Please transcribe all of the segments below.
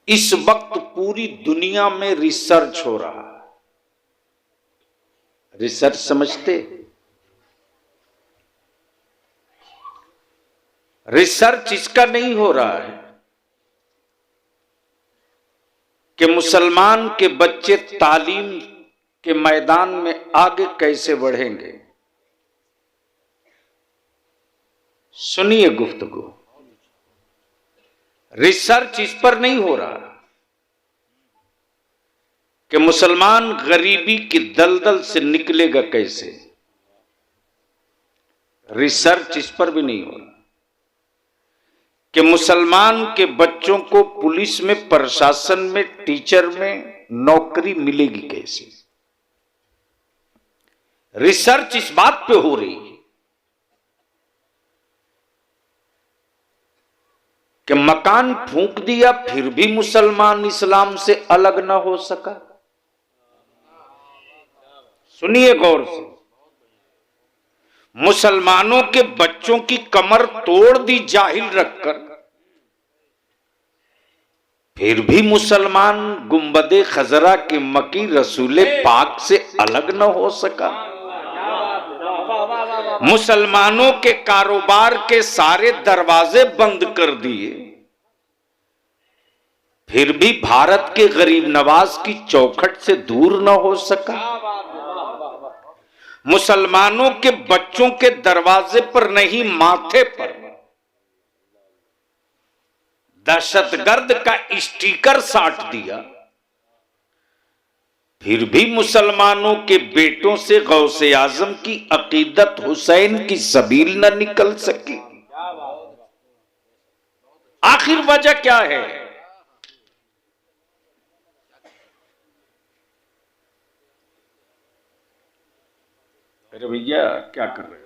इस वक्त पूरी दुनिया में रिसर्च हो रहा है। रिसर्च समझते? रिसर्च इसका नहीं हो रहा है कि मुसलमान के बच्चे तालीम के मैदान में आगे कैसे बढ़ेंगे। सुनिए गुफ्तगू, रिसर्च इस पर नहीं हो रहा कि मुसलमान गरीबी की दलदल से निकलेगा कैसे। रिसर्च इस पर भी नहीं हो रहा कि मुसलमान के बच्चों को पुलिस में, प्रशासन में, टीचर में नौकरी मिलेगी कैसे। रिसर्च इस बात पे हो रही है कि मकान फूंक दिया फिर भी मुसलमान इस्लाम से अलग ना हो सका। सुनिए गौर से, मुसलमानों के बच्चों की कमर तोड़ दी जाहिल रखकर, फिर भी मुसलमान गुंबदे खजरा के मकी रसूले पाक से अलग न हो सका। मुसलमानों के कारोबार के सारे दरवाजे बंद कर दिए, फिर भी भारत के गरीब नवाज की चौखट से दूर न हो सका। मुसलमानों के बच्चों के दरवाजे पर नहीं, माथे पर दहशतगर्द का स्टिकर साट दिया, फिर भी मुसलमानों के बेटों से गौसे आजम की अकीदत हुसैन की सबील न निकल सकी। आखिर वजह क्या है? अरे भैया क्या कर रहे हो?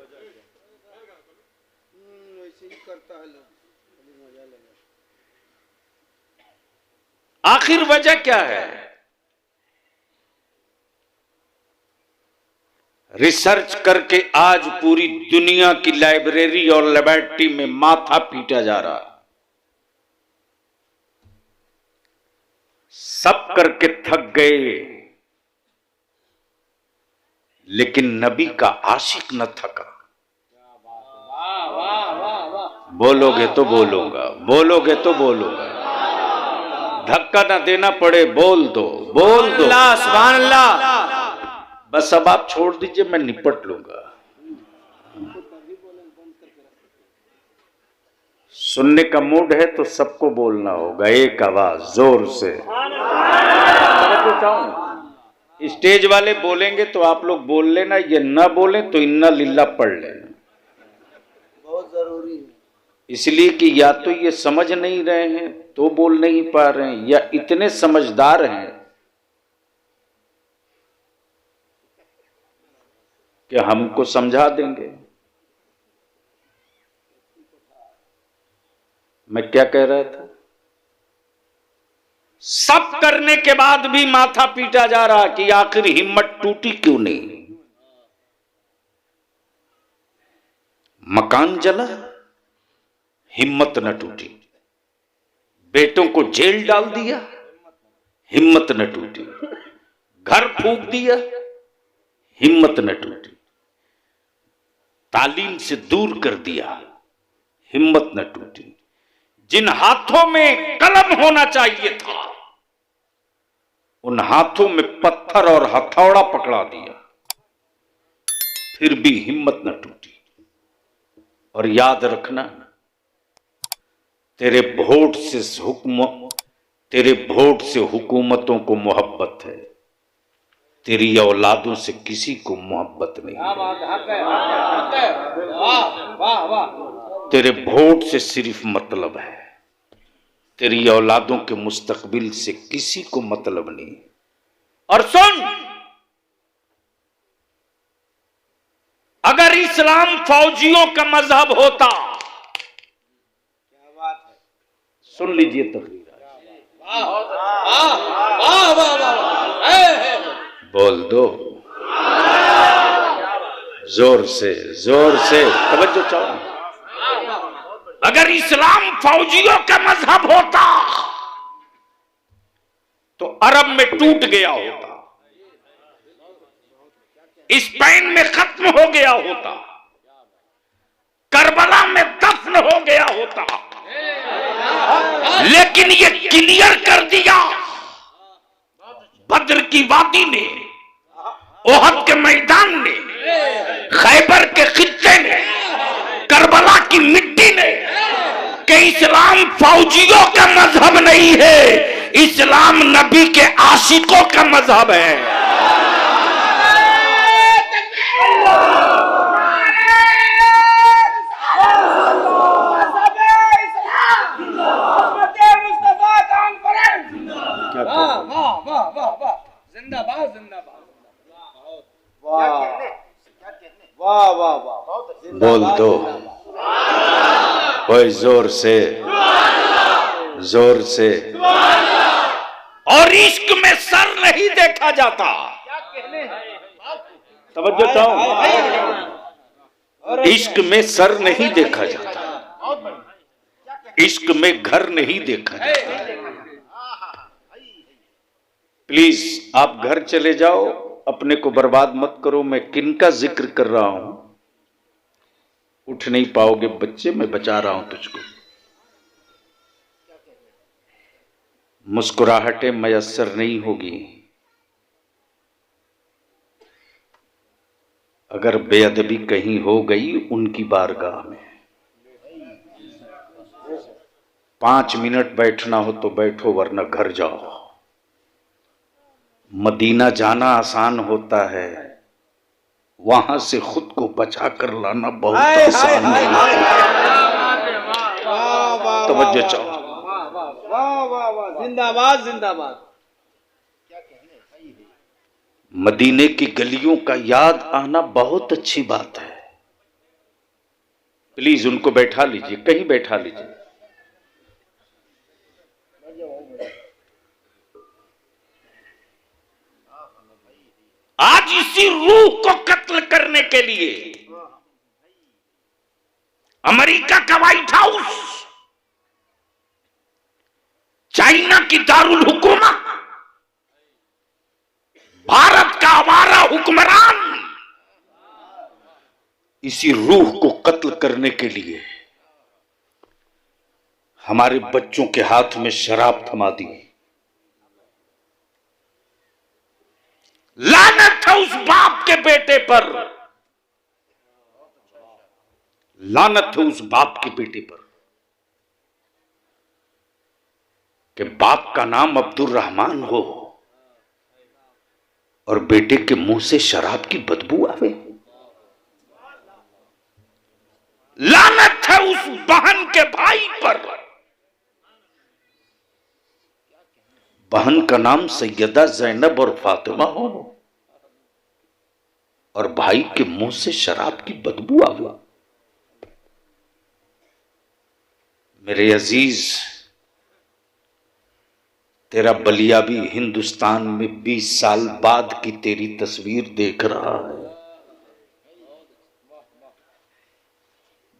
वैसे ही करता है लोग, मजा लेगा। आखिर वजह क्या है? रिसर्च करके आज पूरी दुनिया की लाइब्रेरी और लेबोरेटरी में माथा पीटा जा रहा है। सब करके थक गए, लेकिन नबी का आशिक न थका। बोलोगे तो बोलूंगा, बोलोगे तो बोलूंगा, धक्का ना देना पड़े बोल दो, बोल दो। सुभान अल्लाह। बस अब आप छोड़ दीजिए, मैं निपट लूंगा। सुनने का मूड है तो सबको बोलना होगा एक आवाज जोर से। स्टेज वाले बोलेंगे तो आप लोग बोल लेना, ये ना बोले तो इन्ना लिल्ला पढ़ लेना। बहुत जरूरी है, इसलिए कि या तो ये समझ नहीं रहे हैं तो बोल नहीं पा रहे हैं, या इतने समझदार हैं कि हमको समझा देंगे। मैं क्या कह रहा था? सब करने के बाद भी माथा पीटा जा रहा कि आखिर हिम्मत टूटी क्यों नहीं। मकान जला, हिम्मत न टूटी। बेटों को जेल डाल दिया, हिम्मत न टूटी। घर फूंक दिया, हिम्मत न टूटी। तालीम से दूर कर दिया, हिम्मत न टूटी। जिन हाथों में कलम होना चाहिए था, उन हाथों में पत्थर और हथौड़ा पकड़ा दिया, फिर भी हिम्मत न टूटी। और याद रखना, तेरे वोट से हुकूमतों को मोहब्बत है, तेरी औलादों से किसी को मोहब्बत नहीं है। तेरे वोट से सिर्फ मतलब है, तेरी औलादों के मुस्तकबिल से किसी को मतलब नहीं। और सुन, अगर इस्लाम फौजियों का मजहब होता, क्या बात है, सुन लीजिए तकरीर, बोल दो जोर से, जोर से तवज्जो चाहो। अगर इस्लाम फौजियों का मजहब होता अरब में टूट गया होता, स्पेन में खत्म हो गया होता, करबला में दफन हो गया होता, लेकिन ये क्लियर कर दिया बद्र की वादी ने, ओहद के मैदान ने, खैबर के खित्ते ने, करबला की मिट्टी ने कि इस्लाम फौजियों का मजहब नहीं है, इस्लाम नबी के आशिकों का मजहब है। जिंदाबाद जिंदाबाद। वाह वाह वाह वाह, बोल दो कोई जोर से, जोर से। और इश्क में सर नहीं देखा जाता, तवज्जो चाहो, इश्क में सर नहीं देखा जाता, इश्क में घर नहीं देखा जाता। प्लीज आप घर चले जाओ, अपने को बर्बाद मत करो। मैं किनका जिक्र कर रहा हूं, उठ नहीं पाओगे बच्चे, मैं बचा रहा हूं तुझको। मुस्कुराहटें मयस्सर नहीं होगी अगर बेअदबी कहीं हो गई उनकी बारगाह में। 5 मिनट बैठना हो तो बैठो, वरना घर जाओ। मदीना जाना आसान होता है, वहां से खुद को बचा कर लाना बहुत आसान है। तवज्जो चाहो। वाह वाह वाह, जिंदाबाद जिंदाबाद। मदीने की गलियों का याद आना बहुत अच्छी बात है। प्लीज उनको बैठा लीजिए, कहीं बैठा लीजिए। आज इसी रूह को कत्ल करने के लिए अमेरिका का व्हाइट हाउस, चाइना की दारुल हुकूमत, भारत का आवारा हुक्मरान इसी रूह को कत्ल करने के लिए हमारे बच्चों के हाथ में शराब थमा दी। लानत है उस बाप के बेटे पर, लानत है उस बाप के बेटे पर कि बाप का नाम अब्दुल रहमान हो और बेटे के मुंह से शराब की बदबू आवे। लानत है उस बहन के भाई पर, बहन का नाम सैयदा जैनब और फातिमा हो और भाई के मुंह से शराब की बदबू आवे। मेरे अजीज, तेरा बलिया भी हिंदुस्तान में 20 साल बाद की तेरी तस्वीर देख रहा है।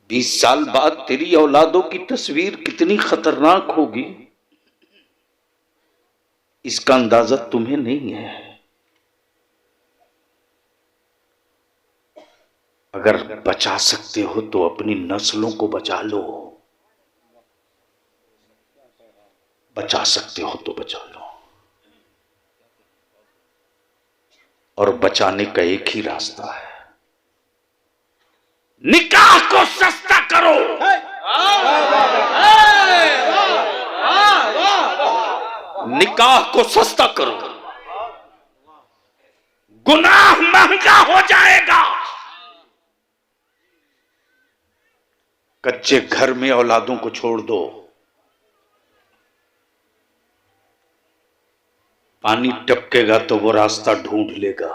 20 साल बाद तेरी औलादों की तस्वीर कितनी खतरनाक होगी, इसका अंदाजा तुम्हें नहीं है। अगर बचा सकते हो तो अपनी नस्लों को बचा लो, बचा सकते हो तो बचा लो। और बचाने का एक ही रास्ता है, निकाह को सस्ता करो। निकाह को सस्ता करो, गुनाह महंगा हो जाएगा। कच्चे घर में औलादों को छोड़ दो, पानी टपकेगा तो वो रास्ता ढूंढ लेगा,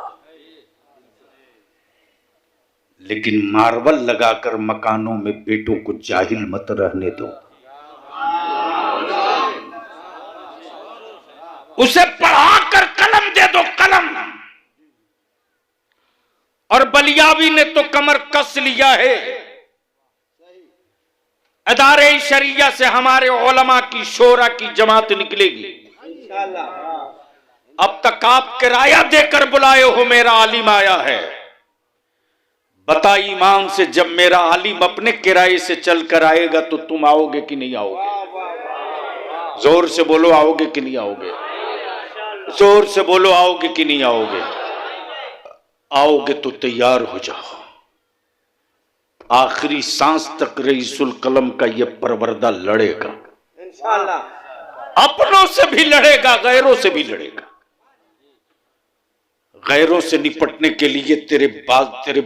लेकिन मार्बल लगाकर मकानों में बेटों को जाहिल मत रहने दो। उसे पढ़ाकर कलम दे दो, कलम। और बलियावी ने तो कमर कस लिया है। अदारे शरिया से हमारे उलमा की शोरा की जमात निकलेगी। अब तक आप किराया देकर बुलाए हो, मेरा आलिम आया है। बता ईमान से, जब मेरा आलिम अपने किराए से चल कर आएगा तो तुम आओगे कि नहीं आओगे? जोर से बोलो, आओगे कि नहीं आओगे? जोर से बोलो, आओगे कि नहीं आओगे? आओगे तो तैयार हो जाओ। आखिरी सांस तक रईसुल कलम का ये परवरदा लड़ेगा इंशाअल्लाह। अपनों से भी लड़ेगा, गैरों से भी लड़ेगा। गैरों से निपटने के लिए तेरे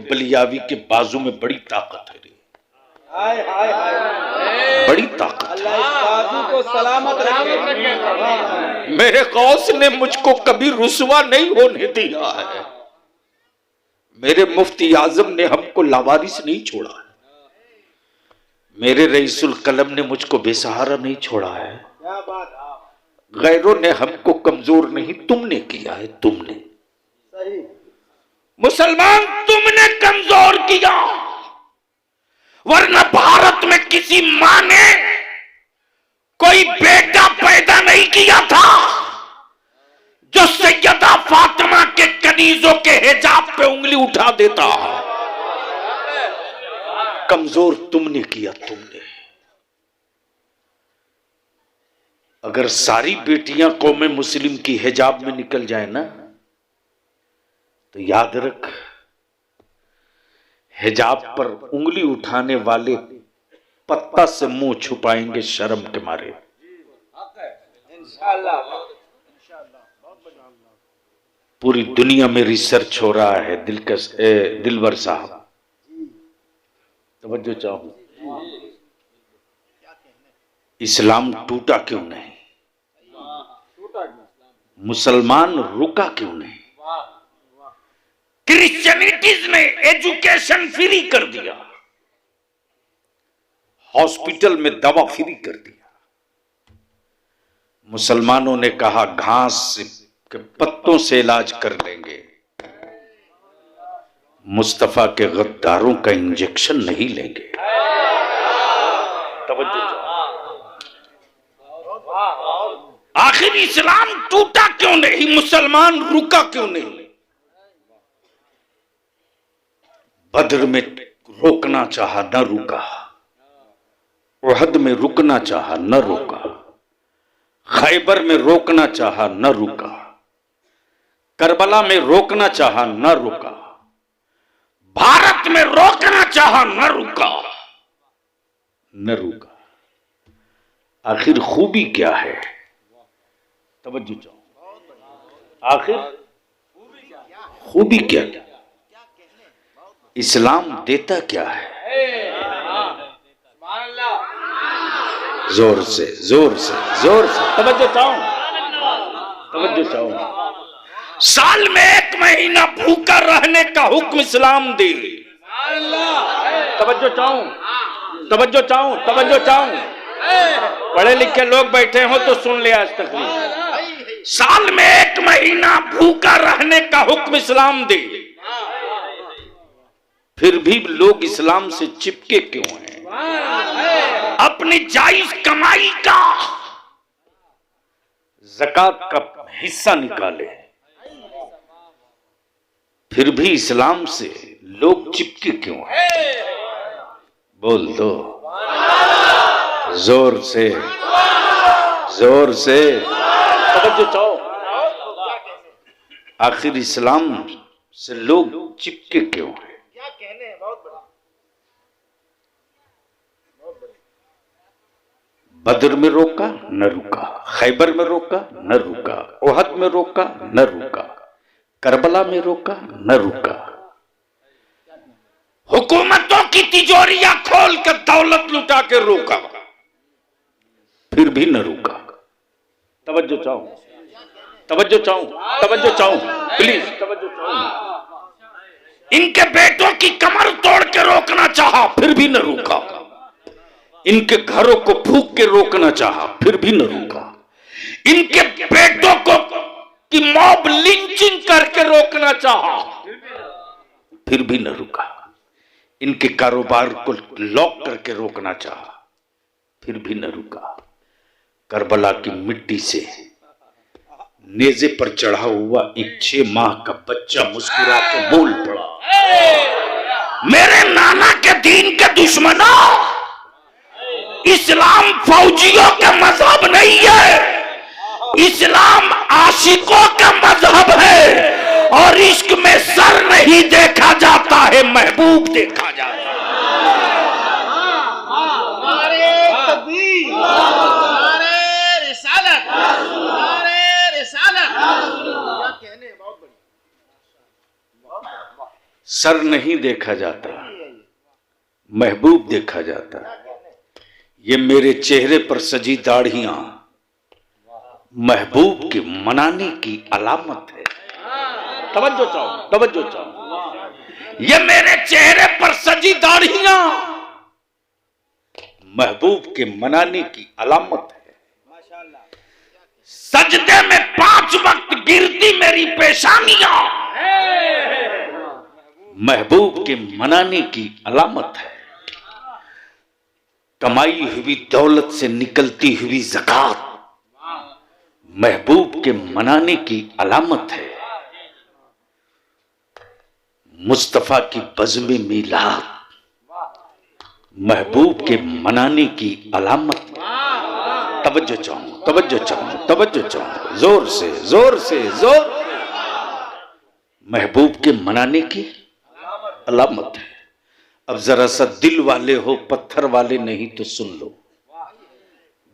बलियावी के बाजू में बड़ी ताकत है रे। हाय हाय हाय, बड़ी ताकत। अल्लाह इस बाजू को सलामत रखे। मेरे गौस ने मुझको कभी रुसवा नहीं होने दिया है। मेरे मुफ्ती आजम ने हमको लावारिस नहीं छोड़ा है। मेरे रईसुल कलम ने मुझको बेसहारा नहीं छोड़ा है। क्या बात। गैरों ने हमको कमजोर नहीं, तुमने किया है। तुमने सही मुसलमान, तुमने कमजोर किया। वरना भारत में किसी मां ने कोई बेटा पैदा नहीं किया था जो सैयदा फातिमा के कनीजों के हिजाब पे उंगली उठा देता। कमजोर तुमने किया, तुमने। अगर सारी बेटियां कौमे मुस्लिम की हिजाब में निकल जाए ना, तो याद रख, हिजाब पर उंगली उठाने वाले पत्ता से मुंह छुपाएंगे शर्म के मारे। इंशाअल्लाह। पूरी दुनिया में रिसर्च हो रहा है। दिलवर साहब, तवज्जो चाहूं, इस्लाम टूटा क्यों नहीं? मुसलमान रुका क्यों नहीं? क्रिश्चियनिटीज ने एजुकेशन फ्री कर दिया, हॉस्पिटल में दवा फ्री कर दिया। मुसलमानों ने कहा घास के पत्तों से इलाज कर लेंगे, मुस्तफा के गद्दारों का इंजेक्शन नहीं लेंगे। तवज्जो। आखिर इस्लाम टूटा क्यों नहीं? मुसलमान रुका क्यों नहीं? बद्र में रोकना चाहा, न रुका। उहद में रुकना चाहा, न रुका। खैबर में रोकना चाहा, न रुका। करबला में रोकना चाहा, न रुका। भारत में रोकना चाहा, न रुका। न रुका। आखिर खूबी क्या है? तवज्जो चाहो। आखिर खूबी क्या है? इस्लाम देता क्या है? जोर से, जोर से, जोर से तवज्जो चाहूं, तवज्जो चाहूं। साल में 1 महीना भूखा रहने का हुक्म इस्लाम दे। तवज्जो चाहूं, तवज्जो चाहूं, तवज्जो चाहूं। पढ़े लिखे लोग बैठे हो तो सुन ले आज तक। साल में 1 महीना भूखा रहने का हुक्म इस्लाम दे, फिर भी लोग इस्लाम से चिपके क्यों हैं? अपनी जायज कमाई का ज़कात का हिस्सा निकाले, फिर भी इस्लाम से लोग चिपके क्यों हैं? बोल दो जोर से, जोर से। तवज्जो चाहो। आखिर इस्लाम से लोग चिपके क्यों हैं? क्या कहने हैं, बहुत बड़ा। बद्र में रोका, न रुका। खैबर में रोका, न रुका। उहद में रोका, न रुका। करबला में रोका, न रुका। हुकूमतों की तिजोरियां खोल कर दौलत लुटा के रोका, फिर भी न रुका। तवज्जो चाहूं, तवज्जो चाहूं, तवज्जो चाहूं, प्लीज तवज्जो चाहूं। इनके बेटों की कमर तोड़ के रोकना चाहा, फिर भी न रुका। इनके घरों को फूंक के रोकना चाहा, फिर भी न रुका। इनके बेटों को की मॉब लिंचिंग करके रोकना चाहा, फिर भी न रुका। इनके कारोबार को लॉक करके रोकना चाहा, फिर भी न रुका। करबला की मिट्टी से नेजे पर चढ़ा हुआ एक 6 माह का बच्चा मुस्कुरा के बोल पड़ा, मेरे नाना के दीन के दुश्मनों, इस्लाम फौजियों का मजहब नहीं है, इस्लाम आशिकों का मजहब है, और इश्क में सर नहीं देखा जाता है, महबूब देखा जाता है। सर नहीं देखा जाता, महबूब देखा जाता। ये मेरे चेहरे पर सजी दाढ़ियां महबूब के मनाने की अलामत है। तवज्जो चाहो। ये मेरे चेहरे पर सजी दाढ़ियां महबूब के मनाने की अलामत है। सजदे में 5 वक्त गिरती मेरी पेशानियां महबूब के मनाने की अलामत है। कमाई हुई दौलत से निकलती हुई ज़कात महबूब के मनाने की अलामत है। मुस्तफा की बज़्म मीलाद महबूब के मनाने की अलामत है। तवज्जो चाहूं, जोर से महबूब के मनाने की अलामत है। अब जरा सा दिल वाले हो, पत्थर वाले नहीं तो सुन लो।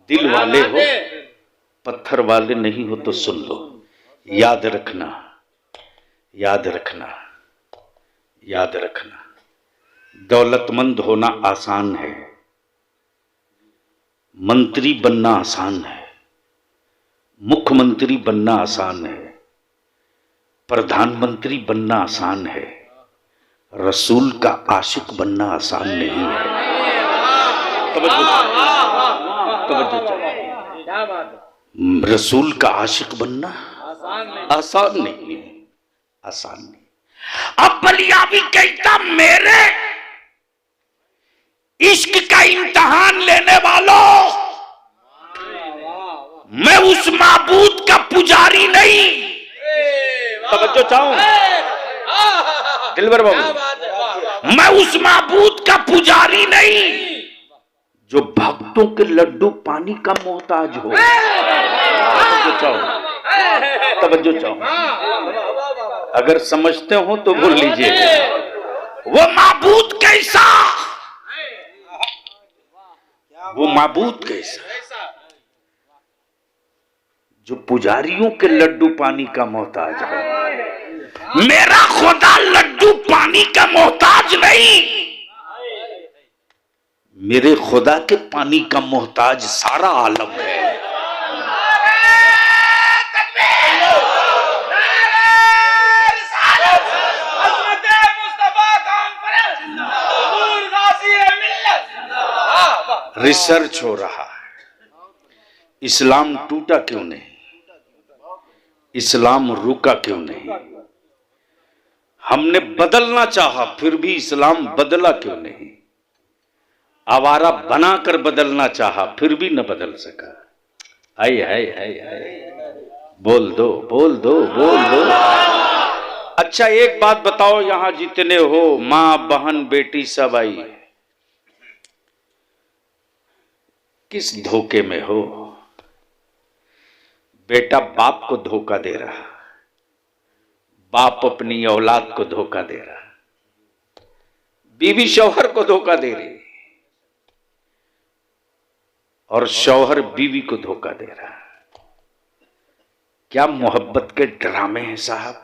दिल वाले हो, पत्थर वाले नहीं हो तो सुन लो। याद रखना, दौलतमंद होना आसान है, मंत्री बनना आसान है, मुख्यमंत्री बनना आसान है, प्रधानमंत्री बनना आसान है, रसूल का आशिक बनना आसान नहीं है। रसूल का आशिक बनना आसान नहीं। अब बलियावी कहता, मेरे इश्क का इम्तिहान लेने वालों, मैं उस माबूद का पुजारी नहीं। तवज्जो चाहूं दिलबर बाबू, मैं उस माबूद का पुजारी नहीं जो भक्तों के लड्डू पानी का मोहताज हो। तवज्जो चाहो। अगर समझते हो तो बोल लीजिए, वो माबूद कैसा, जो पुजारियों के लड्डू पानी का मोहताज है। मेरा खुदा लड्डू पानी का मोहताज नहीं, मेरे खुदा के पानी का मोहताज सारा आलम है। रिसर्च हो रहा है, इस्लाम टूटा क्यों नहीं, इस्लाम रुका क्यों नहीं। हमने बदलना चाहा फिर भी इस्लाम बदला क्यों नहीं। आवारा बनाकर बदलना चाहा फिर भी न बदल सका। हाय हाय हाय हाय, बोल दो। अच्छा एक बात बताओ, यहां जितने हो मां बहन बेटी सब आई, किस धोखे में हो। बेटा बाप को धोखा दे रहा, बाप अपनी औलाद को धोखा दे रहा, बीवी शौहर को धोखा दे रही, और शौहर बीवी को धोखा दे रहा। क्या मोहब्बत के ड्रामे हैं साहब।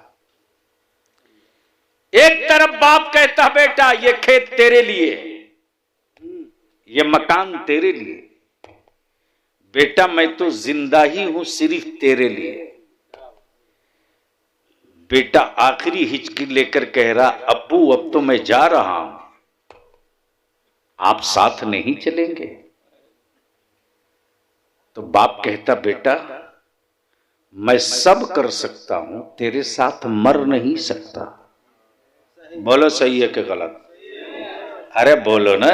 एक तरफ बाप कहता, बेटा ये खेत तेरे लिए, ये मकान तेरे लिए, बेटा मैं तो जिंदा ही हूं सिर्फ तेरे लिए। बेटा आखिरी हिचकी लेकर कह रहा, अब्बू अब तो मैं जा रहा हूं, आप साथ नहीं चलेंगे। तो बाप कहता, बेटा मैं सब कर सकता हूं, तेरे साथ मर नहीं सकता। बोलो सही है कि गलत। अरे बोलो ना,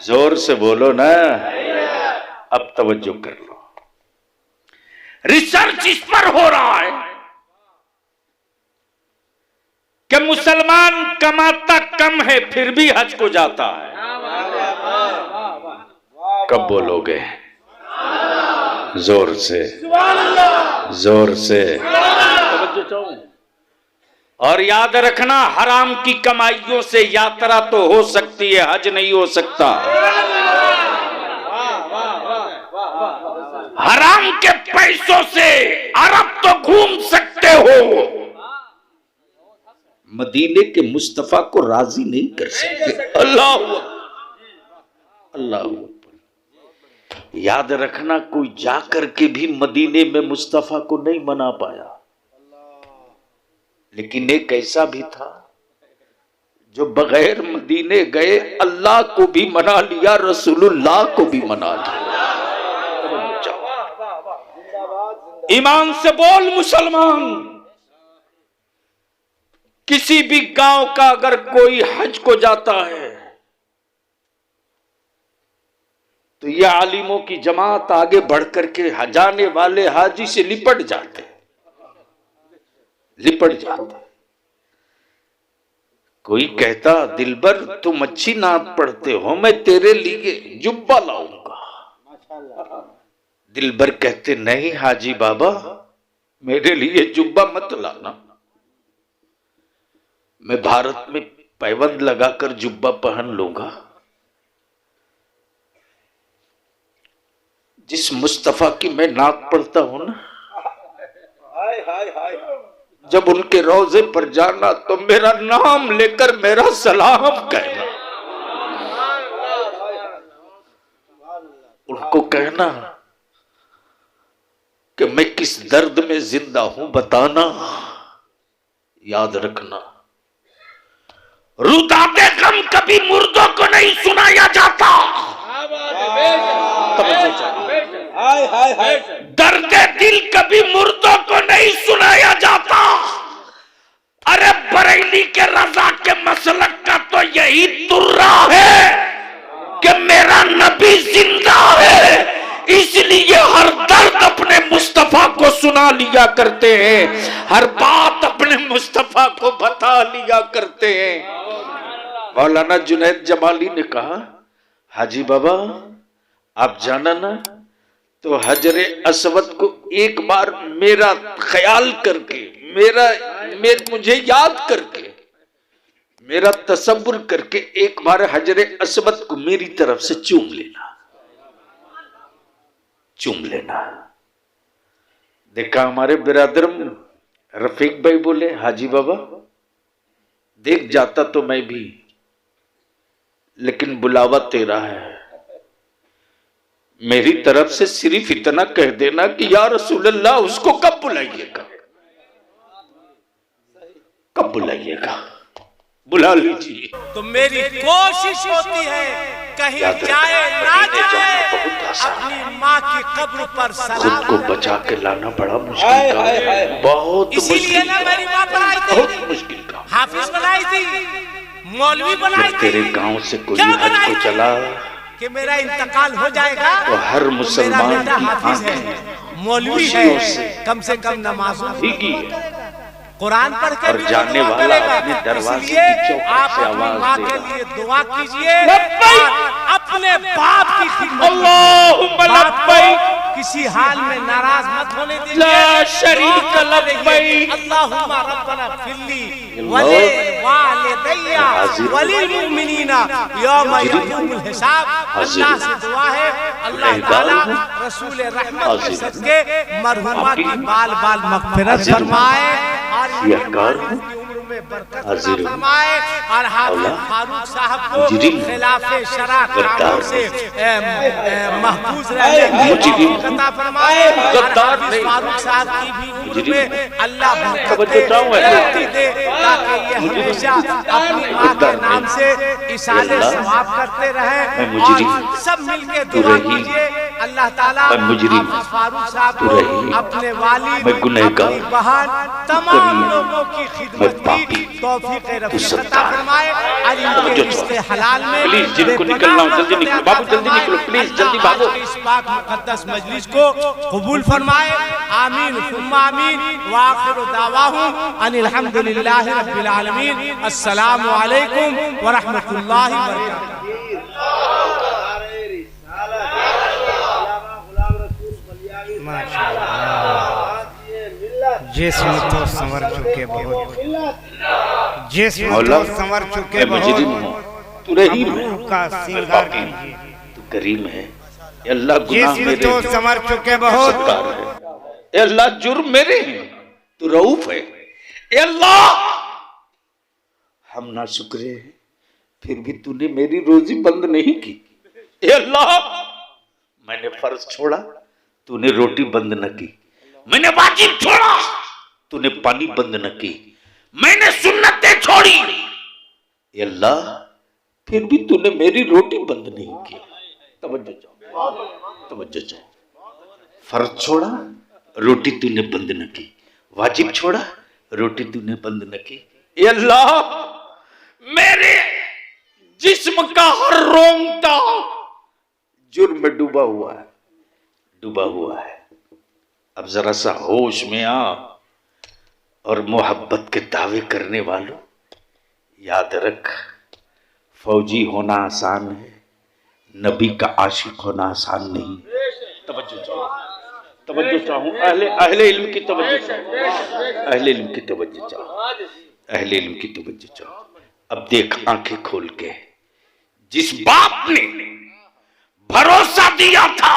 जोर से बोलो ना। अब तवज्जो कर लो। रिसर्च इस पर हो रहा है कि मुसलमान कमाता कम है फिर भी हज को जाता है। कब बोलोगे? जोर से, जोर से। और याद रखना, हराम की कमाइयों से यात्रा तो हो सकती है, हज नहीं हो सकता। हराम के पैसों से अरब तो घूम सकते हो, मदीने के मुस्तफा को राजी नहीं कर सकते। अल्लाह अल्लाह। याद रखना, कोई जाकर के भी मदीने में मुस्तफा को नहीं मना पाया, लेकिन एक ऐसा भी था जो बगैर मदीने गए अल्लाह को भी मना लिया, रसूलुल्लाह को भी मना लिया। ईमान से बोल मुसलमान, किसी भी गांव का अगर कोई हज को जाता है तो ये आलिमों की जमात आगे बढ़कर के जाने वाले हाजी से लिपट जाते। कोई कहता, दिलबर तुम अच्छी नात पढ़ते हो, मैं तेरे लिए जुब्बा लाऊंगा। दिलबर कहते, नहीं हाजी बाबा, मेरे लिए जुब्बा मत लाना, मैं भारत में पैबंद लगाकर जुब्बा पहन लूंगा। जिस मुस्तफा की मैं नात पढ़ता हूं ना, जब उनके रोजे पर जाना तो मेरा नाम लेकर मेरा सलाम कहना, उनको कहना कि मैं किस दर्द में जिंदा हूं बताना। याद रखना, रुदाते गम कभी मुर्दों को नहीं सुनाया जाता। दर्द दिल कभी मुर्दों को नहीं सुनाया जाता। अरे बरेली के रजा के मसलक का तो यही तुर्रा है कि मेरा नबी जिंदा है, इसलिए हर दर्द अपने मुस्तफा को सुना लिया करते हैं, हर बात अपने मुस्तफा को बता लिया करते हैं। मौलाना जुनैद जमाली ने कहा, हाजी बाबा आप जाना ना, तो हजरे असवद को एक बार मेरा ख्याल करके, मुझे याद करके, मेरा तसव्वुर करके एक बार हजरे असवद को मेरी तरफ से चूम लेना। देखा हमारे बिरादर रफीक भाई बोले, हाजी बाबा देख जाता तो मैं भी, लेकिन बुलावा तेरा है, मेरी तरफ से सिर्फ इतना कह देना कि या रसूलल्लाह उसको कब बुलाइएगा, कब बुलाइएगा, बुला लीजिए। तो मेरी कोशिश होती है कहीं जाए ना जाए, अपनी माँ की कब्र पर सलाम। खुद को बचा के लाना बड़ा मुश्किल काम है, बहुत इसीलिए ना मेरी माँ बनाई थी, बहुत मुश्किल काम, हाफिज बनाई थी, मौलवी बनाई थी। तेरे गांव से कोई हज को चला कि मेरा इंतकाल हो जाएगा तो हर मुसलमान की हाफिज है, मौलवी है, कम से कम नमाज़ों की कुरान पढ़ के और जाने वाला अपने दरवाजे की चौखट से आवाज के लिए दुआ कीजिए, अपने बाप की खिदमत किसी हाल में नाराज मत होने दीजिए। ला शरीक लब्बैक अल्लाहुम्मा रब्बना फिल्ली वले वालिदैया वलिल मुमिनीना यौम यक़ूमुल हिसाब। अल्लाह से दुआ है, अल्लाह ताला रसूल रहमत के सदके मरहुमा की बाल बाल मग़फ़िरत फरमाए और उम्र में बरकत फरमाए और हाफिज फारूक साहब को खिलाफे शरा कामों से महफूज रहने की अता फरमाए। हाफिज फारूक साहब की भी उम्र में अल्लाह बरकत दे ताकि ये हमेशा अपनी माँ के नाम से इशारे सवाब करते रहे। और सब मिलके दुआ कीजिए अल्लाह ताला मैं मुजरिम, हाफिज फारूक साहब तू को रही, अपने वालिद, मैं गुनहगार, अपनी बहन, तमाम लोगों की खिदमत की तौफीक रफ़ीक अता फरमाए। अली के रिश्ते हलाल में प्लीज जिनको निकलना हो जल्दी निकलो बाबू, जल्दी निकलो प्लीज, जल्दी भागो। इस पाक मुकद्दस मजलिस को कबूल फरमाए। आमीन सुम्मा आमीन। व आखिरु दावाहुम अनिल हम्दुलिल्लाहि रब्बिल आलमीन। अस्सलामु अलैकुम व रहमतुल्लाहि व बरकातहू। जिस्म तो संवर चुके बहुत, जिस्म मौला, तो संवर चुके मैं मुजरिम बहुत, हूँ, तू रहीम है, रूह का मैं सिंगार पापी हूँ, कीजिए। तू करीम है। ए अल्लाह गुनाह जिस्म मेरे तो हैं, संवर चुके तू बहुत, सत्तार है। ए अल्लाह जुर्म मेरे हैं, तू रऊफ है। ए अल्लाह हम ना शुक्रे हैं, फिर भी तूने मेरी रोजी बंद नहीं की। ए अल्लाह मैंने फर्ज छोड़ा, तूने रोटी बंद न की। मैंने वाजिब छोड़ा, तूने पानी बंद न की। मैंने सुन्नतें छोड़ी, ए अल्लाह फिर भी तूने मेरी रोटी बंद नहीं की। तवज्जो जाओ, तवज्जो जाओ। फर्ज छोड़ा, रोटी तूने बंद न की। वाजिब छोड़ा, रोटी तूने बंद न की। ए अल्लाह मेरे जिस्म का हर रोंगटा जुर्म में डूबा हुआ है, डूबा हुआ है। अब जरा सा होश में आ। और मोहब्बत के दावे करने वालों, याद रख फौजी होना आसान है, नबी का आशिक होना आसान नहीं। तवज्जो चाहूं, तवज्जो चाहूं, अहले इल्म की तवज्जो चाहूं, अहले इल्म की तवज्जो चाहूं, अहले इल्म की तवज्जो चाहूं। अब देख आंखें खोल के, जिस बाप ने भरोसा दिया था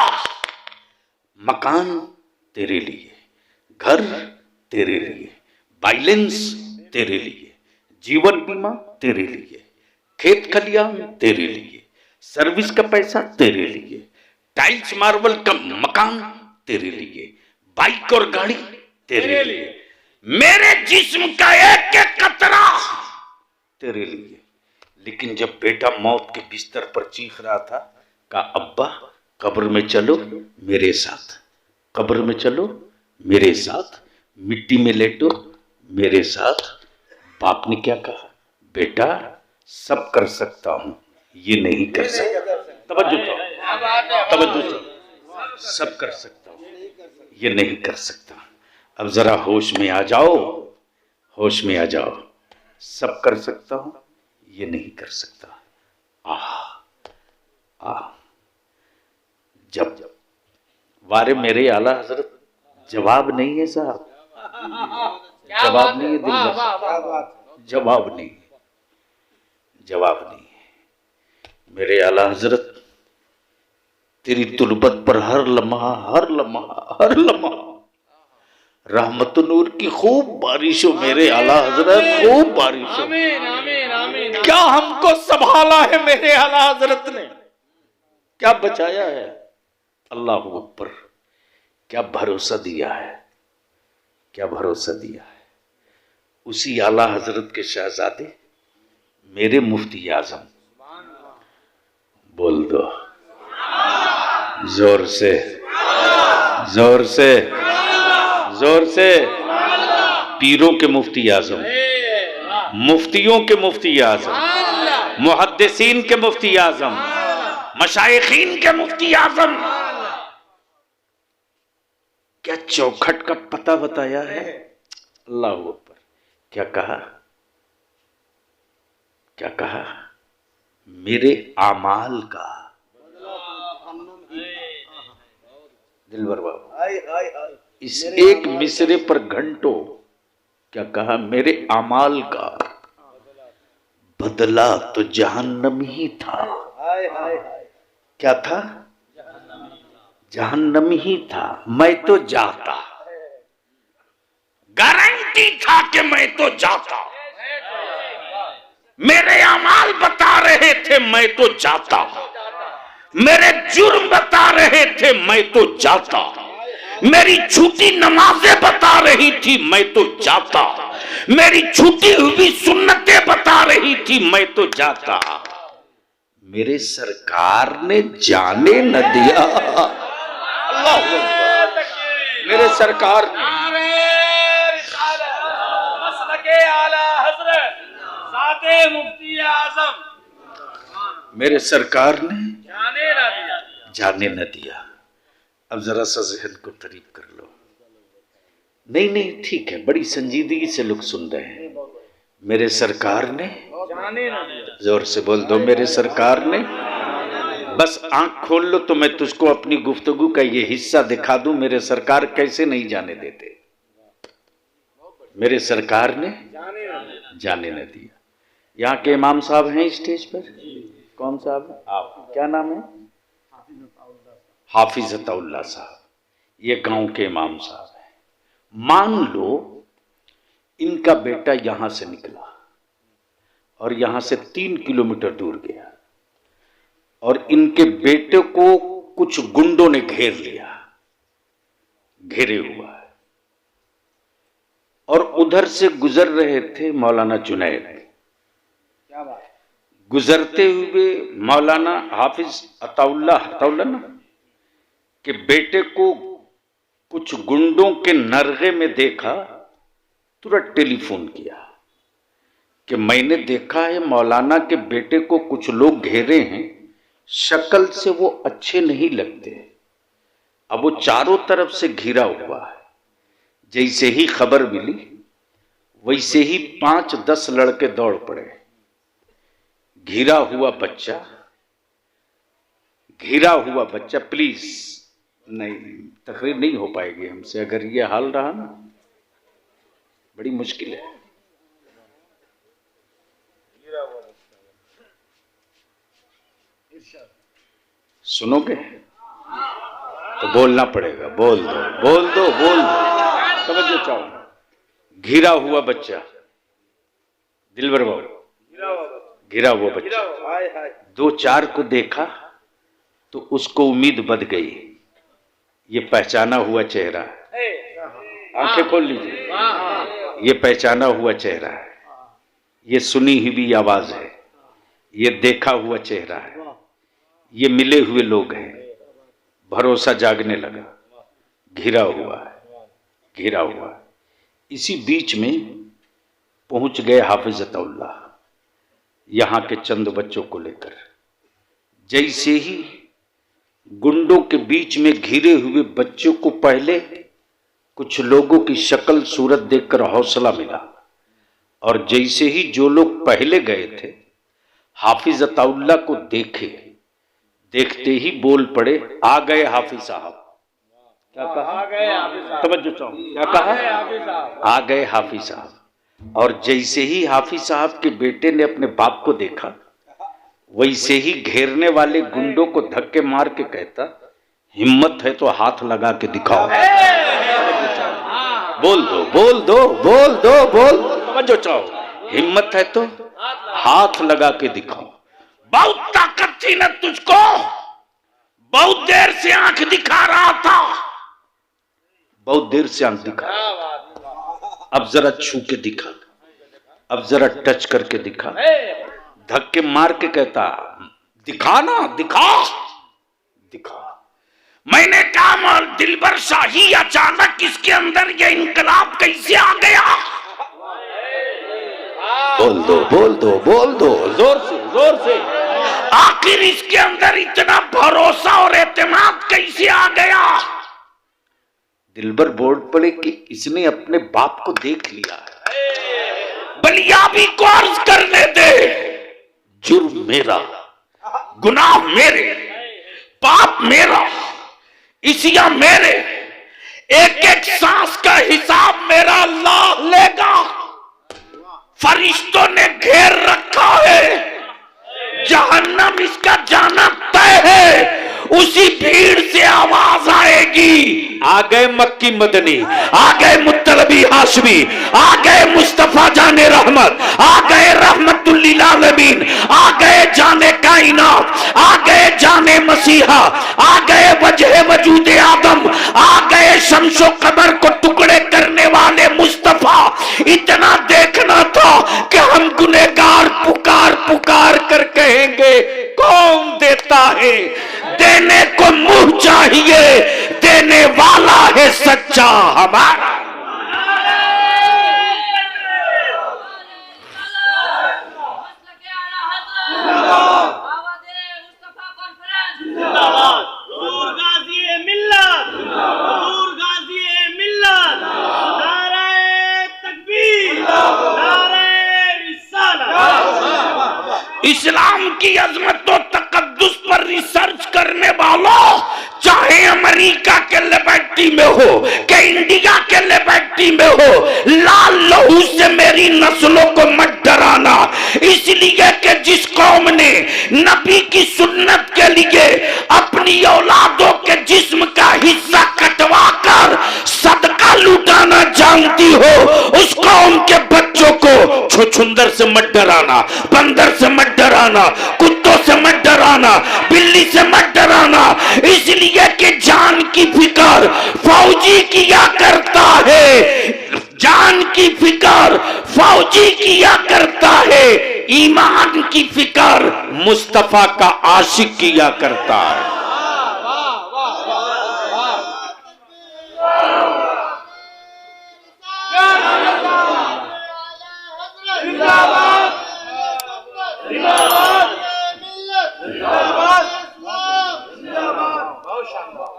मकान तेरे लिए, घर तेरे लिए, बैलेंस तेरे लिए, जीवन बीमा तेरे लिए, खेत खलियान तेरे लिए, सर्विस का पैसा तेरे लिए, टाइल्स मार्बल का मकान तेरे लिए, बाइक और गाड़ी तेरे लिए, मेरे जिस्म का एक एक कतरा तेरे लिए। लेकिन जब बेटा मौत के बिस्तर पर चीख रहा था, कहा अब्बा कब्र में चलो मेरे साथ, कब्र में चलो मेरे साथ, मिट्टी में लेटो मेरे साथ। बाप ने क्या कहा, बेटा सब कर सकता हूं, ये नहीं कर सकता। तवज्जो चाहो, तवज्जो चाहो, सब कर सकता हूं, ये नहीं कर सकता। अब जरा होश में आ जाओ, होश में आ जाओ। सब कर सकता हूं, ये नहीं कर सकता। जब वारे मेरे आला हजरत जवाब नहीं है साहब, जवाब नहीं है दिल में, जवाब नहीं है, जवाब नहीं है। मेरे आला हजरत तेरी तुलबत पर हर लम्हा हर लम्हा हर लम्हा रहमत नूर की खूब बारिश हो। मेरे आला हजरत खूब बारिश हो। क्या हमको संभाला है मेरे आला हजरत ने, क्या बचाया है। अल्लाह अकबर, क्या भरोसा दिया है, क्या भरोसा दिया है। उसी आला हजरत के शहजादे मेरे मुफ्ती आजम, बोल दो जोर से, जोर से, जोर से। पीरों के मुफ्ती आजम, मुफ्तियों के मुफ्ती आजम, मुहद्दिसीन के मुफ्ती आजम, मशाइखीन के मुफ्ती आजम, क्या चौखट का पता बताया है। अल्लाह अकबर, क्या कहा, क्या कहा, मेरे आमाल का। दिलबर बाबू इस एक मिसरे पर घंटों क्या कहा, मेरे आमाल का बदला तो जहन्नम ही था। क्या था, जहन्नम ही था। मैं तो जाता, गारंटी था कि मैं तो जाता। मेरे अमाल बता रहे थे मैं तो जाता, मेरे जुर्म बता रहे थे मैं तो जाता, मेरी छूटी नमाजें बता रही थी मैं तो जाता, मेरी छूटी हुई सुन्नतें बता रही थी मैं तो जाता। मेरे सरकार ने जाने न दिया अल्लाह अकबर। मेरे सरकार ने मुफ्ती आजम मेरे सरकार ने जाने ना दिया। जाने न दिया। अब जरा सा जहन को करीब कर लो। नहीं नहीं ठीक है, बड़ी संजीदगी से लोग सुन रहे हैं। मेरे सरकार ने जाने ना दिया। जोर से बोल दो, मेरे सरकार ने। बस आंख खोल लो तो मैं तुझको अपनी गुफ्तगू का ये हिस्सा दिखा दूं, मेरे सरकार कैसे नहीं जाने देते। मेरे सरकार ने जाने न दिया। यहाँ के इमाम साहब हैं स्टेज पर। कौन साहब है? आप। क्या नाम है? हाफिज अताउल्लाह साहब। ये गांव के इमाम साहब हैं। मान लो इनका बेटा यहां से निकला और यहां से 3 किलोमीटर दूर गया और इनके बेटे को कुछ गुंडों ने घेर लिया, घेरे हुआ है, और उधर से गुजर रहे थे मौलाना जुनैद। क्या बात? गुजरते हुए मौलाना हाफिज अताउल्लाह ना के बेटे को कुछ गुंडों के नरगे में देखा, तुरंत टेलीफोन किया कि मैंने देखा है मौलाना के बेटे को कुछ लोग घेरे हैं, शक्ल से वो अच्छे नहीं लगते। अब वो चारों तरफ से घिरा हुआ है। जैसे ही खबर मिली वैसे ही 5-10 लड़के दौड़ पड़े। घिरा हुआ बच्चा, प्लीज नहीं, तकरीर नहीं हो पाएगी हमसे अगर ये हाल रहा ना, बड़ी मुश्किल है। सुनोगे तो बोलना पड़ेगा। बोल दो तवज्जो चाहो। घिरा हुआ बच्चा, दिलबर बाबू, घिरा हुआ बच्चा 2-4 को देखा तो उसको उम्मीद बध गई। ये पहचाना हुआ चेहरा है। आंखें खोल लीजिए, ये पहचाना हुआ चेहरा है, ये सुनी हुई आवाज है, ये देखा हुआ चेहरा है, ये मिले हुए लोग हैं। भरोसा जागने लगा। घिरा हुआ है। इसी बीच में पहुंच गए हाफिज अताउल्लाह यहां के चंद बच्चों को लेकर। जैसे ही गुंडों के बीच में घिरे हुए बच्चों को पहले कुछ लोगों की शक्ल सूरत देखकर हौसला मिला, और जैसे ही जो लोग पहले गए थे हाफिज अताउल्लाह को देखते ही बोल पड़े, आ गए हाफिज साहब। क्या कहा? तवज्जो चाहो। क्या कहा? आ गए हाफिज साहब। और जैसे ही हाफिज साहब के बेटे ने अपने बाप को देखा वैसे ही घेरने वाले गुंडों को धक्के मार के कहता, हिम्मत है तो हाथ लगा के दिखाओ। बोल दो तवज्जो चाहो। हिम्मत है तो हाथ लगा के दिखाओ। बहुत ताकत थी ना तुझको, बहुत देर से आंख दिखा रहा था, बहुत देर से आंख दिखा, अब जरा छू के दिखा, अब जरा टच करके दिखा। धक्के मार के कहता, दिखा ना, दिखा। मैंने कहा दिलबर शाही, अचानक इसके अंदर ये इनकलाब कैसे आ गया? बोल दो जोर से। आखिर इसके अंदर इतना भरोसा और एतमाद कैसे आ गया? दिलबर बोल पड़े कि इसने अपने बाप को देख लिया है। बलियाबी को अर्ज करने दे। जुर्म मेरा, गुनाह मेरे, पाप मेरा, इसिया मेरे, एक सांस का हिसाब मेरा अल्लाह लेगा। फरिश्तों ने घेर रखा है, जहन्नम इसका जाना तय है। उसी भीड़ से आवाज आएगी, आ गए मक्की मदनी, आ गए मुत्तलबी हाशमी, आ गए मुस्तफा जाने रहमत, आ गए रहमतुल लिल आलमीन, आ गए जाने कायनात, आ गए जाने मसीहा, आ गए वजह वजूद आदम, आ गए शम्सो कमर को टुकड़े करने वाले मुस्तफा। इतना देखना था कि हम गुनहगार पुकार कर कहेंगे, कौन देता है? देने को मुंह चाहिए, सच्चा हमारा। इस्लाम की अजमत और तकद्दुस पर रिसर्च करने वालों, चाहे अमेरिका के लिबर्टी में हो कि इंडिया के लिबर्टी में हो, लाल लहू से मेरी नस्लों को मत डराना। इसलिए कि जिस कौम ने नबी की सुन्नत के लिए अपनी औलादों के जिस्म का हिस्सा कटवा कर सदका लुटाना जानती हो, उस कौम के बच्चों को छुछुंदर से मत डराना, बंदर से मत डराना, कुत्तों से मत डराना, बिल्ली से मत डराना। इसलिए कि जान की फिक्र फौजी किया करता है, जान की फिक्र फौजी किया करता है, ईमान की फिक्र मुस्तफा का आशिक किया करता है।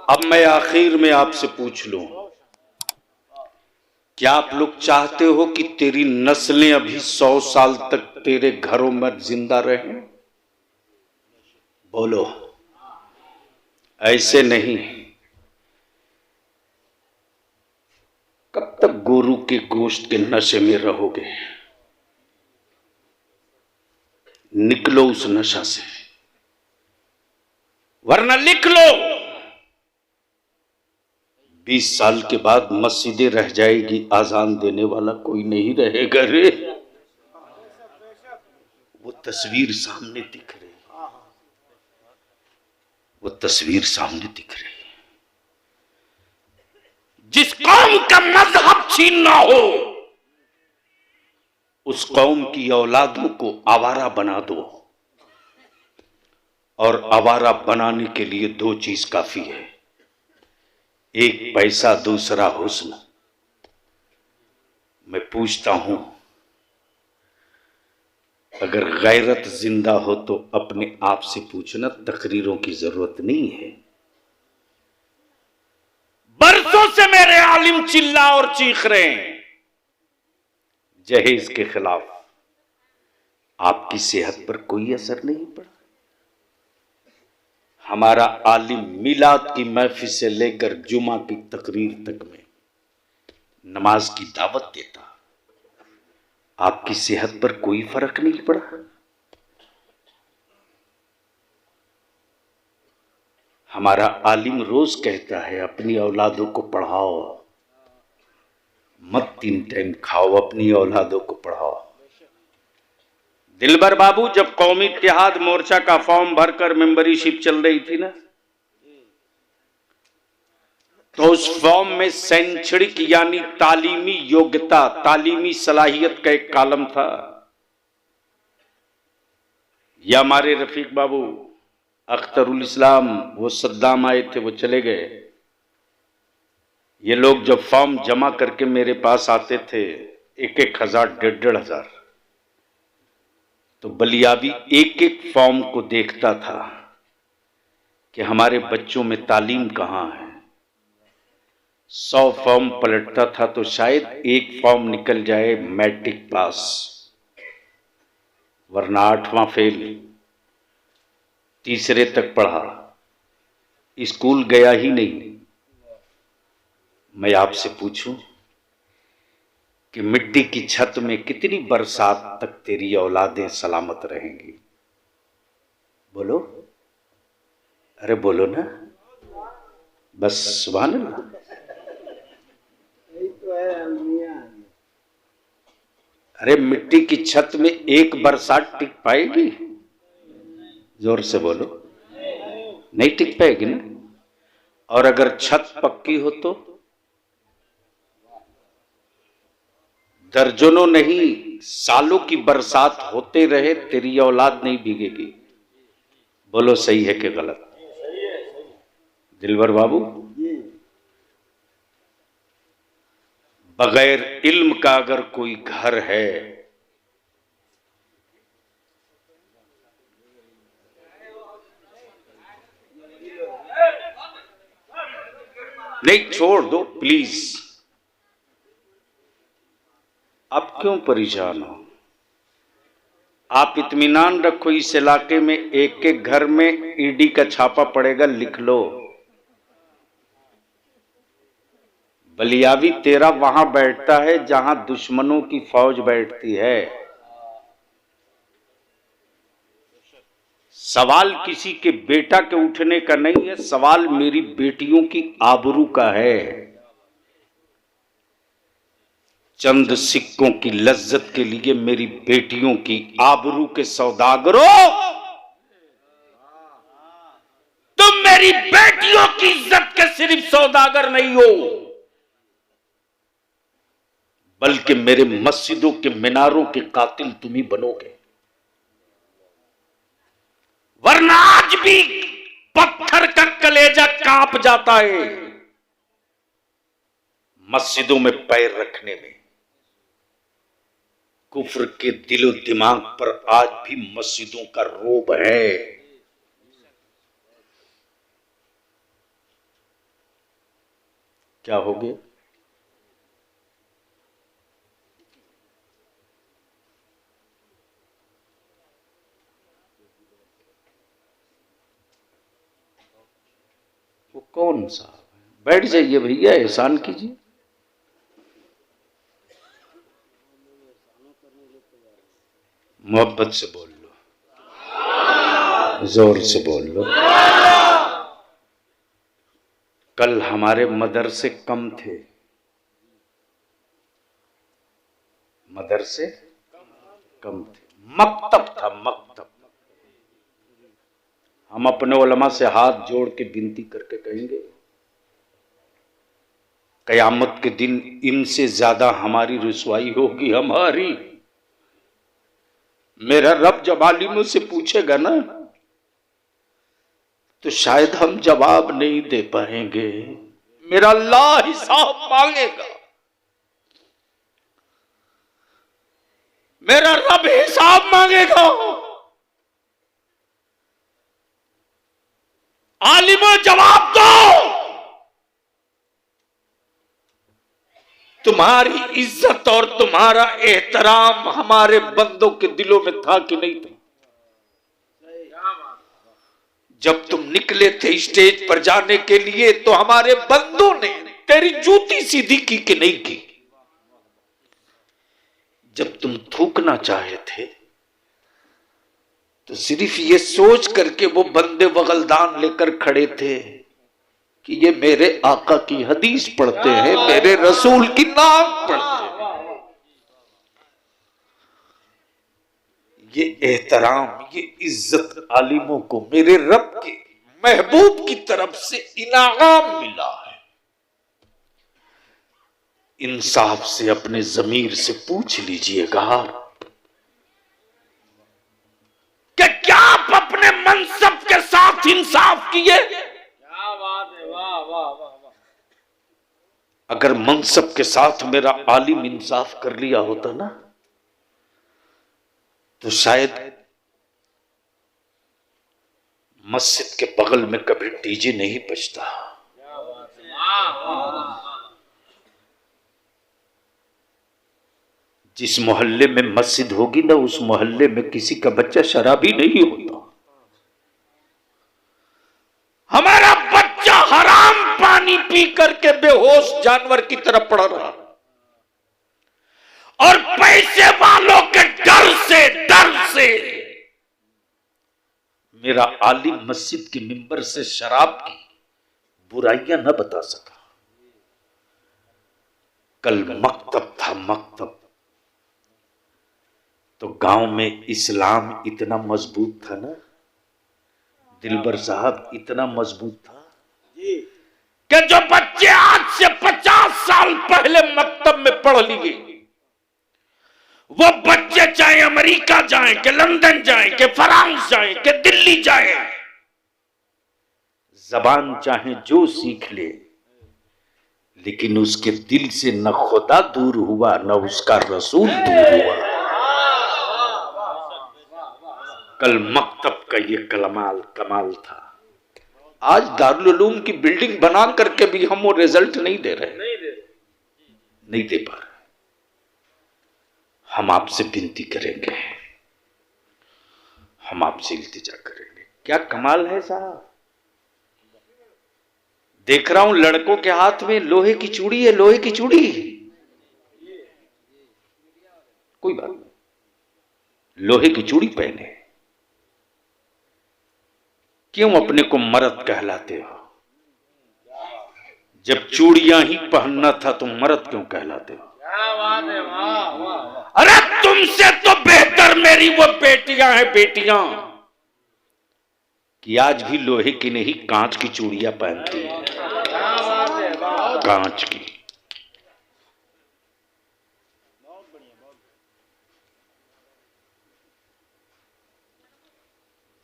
अब मैं आखिर में आपसे पूछ लूं, क्या आप लोग चाहते हो कि तेरी नस्लें अभी 100 साल तक तेरे घरों में जिंदा रहें? बोलो। ऐसे नहीं। कब तक गोरू के गोश्त के नशे में रहोगे? निकलो उस नशा से, वरना लिख लो 20 साल के बाद मस्जिदें रह जाएगी, आजान देने वाला कोई नहीं रहेगा रे। वो तस्वीर सामने दिख रही, वो तस्वीर सामने दिख रही। जिस कौम का मजहब छीनना हो, उस कौम की औलादों को आवारा बना दो, और आवारा बनाने के लिए 2 चीज काफी है, एक पैसा, दूसरा हुस्न। मैं पूछता हूं, अगर गैरत जिंदा हो तो अपने आप से पूछना, तकरीरों की जरूरत नहीं है। बरसों से मेरे आलिम चिल्ला और चीख रहे हैं जहेज के खिलाफ, आपकी सेहत पर कोई असर नहीं पड़ा। हमारा आलिम मिलाद की महफिल से लेकर जुमा की तकरीर तक में नमाज की दावत देता, आपकी सेहत पर कोई फर्क नहीं पड़ा। हमारा आलिम रोज कहता है अपनी औलादों को पढ़ाओ, मत 3 टाइम खाओ, अपनी औलादों को पढ़ाओ। दिलबर बाबू, जब कौमी इत्तेहाद मोर्चा का फॉर्म भरकर मेंबरशिप चल रही थी ना, तो उस फॉर्म में शैक्षणिक यानी तालीमी योग्यता, तालीमी सलाहियत का एक कॉलम था। या हमारे रफीक बाबू अख्तरुल इस्लाम, वो सद्दाम आए थे, वो चले गए। ये लोग जब फॉर्म जमा करके मेरे पास आते थे, 1-1 हजार, 1.5 हजार, तो बलियाबी एक फॉर्म को देखता था कि हमारे बच्चों में तालीम कहाँ है। 100 फॉर्म पलटता था तो शायद 1 फॉर्म निकल जाए मैट्रिक पास, वरना 8वां फेल। तीसरे तक पढ़ा, स्कूल गया ही नहीं। मैं आपसे पूछूं कि मिट्टी की छत में कितनी बरसात तक तेरी औलादें सलामत रहेंगी? बोलो, अरे बोलो ना, बस सुभान अल्लाह। अरे मिट्टी की छत में एक बरसात टिक पाएगी? जोर से बोलो, नहीं टिक पाएगी ना। और अगर छत पक्की हो तो दर्जनों नहीं सालों की बरसात होते रहे, तेरी औलाद नहीं भीगेगी। बोलो सही है कि गलत? दिलवर बाबू, बगैर इल्म का अगर कोई घर है, नहीं छोड़ दो प्लीज, आप क्यों परेशान हो? आप इत्मीनान रखो, इस इलाके में एक एक घर में ईडी का छापा पड़ेगा, लिख लो। बलियावी तेरा वहां बैठता है जहां दुश्मनों की फौज बैठती है। सवाल किसी के बेटा के उठने का नहीं है, सवाल मेरी बेटियों की आबरू का है। चंद सिक्कों की लज्जत के लिए मेरी बेटियों की आबरू के सौदागरों, तुम मेरी बेटियों की इज्जत के सिर्फ सौदागर नहीं हो, बल्कि मेरे मस्जिदों के मीनारों के कातिल तुम ही बनोगे। वरना आज भी पत्थर का कलेजा कांप जाता है मस्जिदों में पैर रखने में। कुफ्र के दिलो दिमाग पर आज भी मस्जिदों का रोब है। क्या हो गया? वो कौन सा? बैठ जाइए भैया, एहसान कीजिए। मोहब्बत से बोल लो, जोर से बोल लो। कल हमारे मदरसे कम थे, मदरसे कम थे, मकतब था मकतब। हम अपने उलमा से हाथ जोड़ के विनती करके कहेंगे, कयामत के दिन इनसे ज्यादा हमारी रुसवाई होगी हमारी। मेरा रब जब आलिमों से पूछेगा ना, तो शायद हम जवाब नहीं दे पाएंगे। मेरा अल्लाह हिसाब मांगेगा, मेरा रब हिसाब मांगेगा। आलिमों जवाब दो, तुम्हारी इज्जत और तुम्हारा एहतराम हमारे बंदों के दिलों में था कि नहीं था? जब तुम निकले थे स्टेज पर जाने के लिए, तो हमारे बंदों ने तेरी जूती सीधी की कि नहीं की? जब तुम थूकना चाहे थे, तो सिर्फ ये सोच करके वो बंदे वगलदान लेकर खड़े थे कि ये मेरे आका की हदीस पढ़ते हैं, मेरे रसूल की नाम पढ़ते हैं। ये एहतराम, ये इज्जत आलिमों को मेरे रब के महबूब की तरफ से इनाम मिला है। इंसाफ से अपने जमीर से पूछ लीजिएगा कि क्या आप अपने मनसब के साथ इंसाफ किए? क्या बात है, वाह वाह वाह वाह। अगर मनसब के साथ मेरा आलिम इंसाफ कर लिया होता ना, तो शायद मस्जिद के बगल में कभी डीजे नहीं बजता। जिस मोहल्ले में मस्जिद होगी ना, उस मोहल्ले में किसी का बच्चा शराबी नहीं होता। हमारा बच्चा हराम पानी पी करके बेहोश जानवर की तरह पड़ रहा, और पैसे वालों के डर से मेरा आलिम मस्जिद के मिंबर से शराब की बुराइयां न बता सका। कल मकतब था मकतब, तो गांव में इस्लाम इतना मजबूत था ना, दिलबर साहब, इतना मजबूत था कि जो बच्चे आज से 50 साल पहले मकतब में पढ़ लिए, वो बच्चे चाहे अमेरिका जाएं, कि लंदन जाएं, कि फ्रांस जाएं, कि दिल्ली जाएं, जबान चाहे जो सीख ले, लेकिन उसके दिल से न खुदा दूर हुआ न उसका रसूल दूर हुआ। कल मकतब का ये कमाल था। आज दारुल उलूम की बिल्डिंग बना करके भी हम वो रिजल्ट नहीं दे रहे, नहीं दे पा रहे। हम आपसे विनती करेंगे, हम आपसे इल्तिजा करेंगे। क्या कमाल है साहब, देख रहा हूं लड़कों के हाथ में लोहे की चूड़ी है, लोहे की चूड़ी। कोई बात नहीं, लोहे की चूड़ी पहने। क्यों अपने को मर्द कहलाते हो? जब चूड़ियां ही पहनना था तो मर्द क्यों कहलाते हो? अरे तुमसे तो बेहतर मेरी वो बेटियां हैं, बेटियां कि आज भी लोहे की नहीं कांच की चूड़ियां पहनती हैं, कांच की।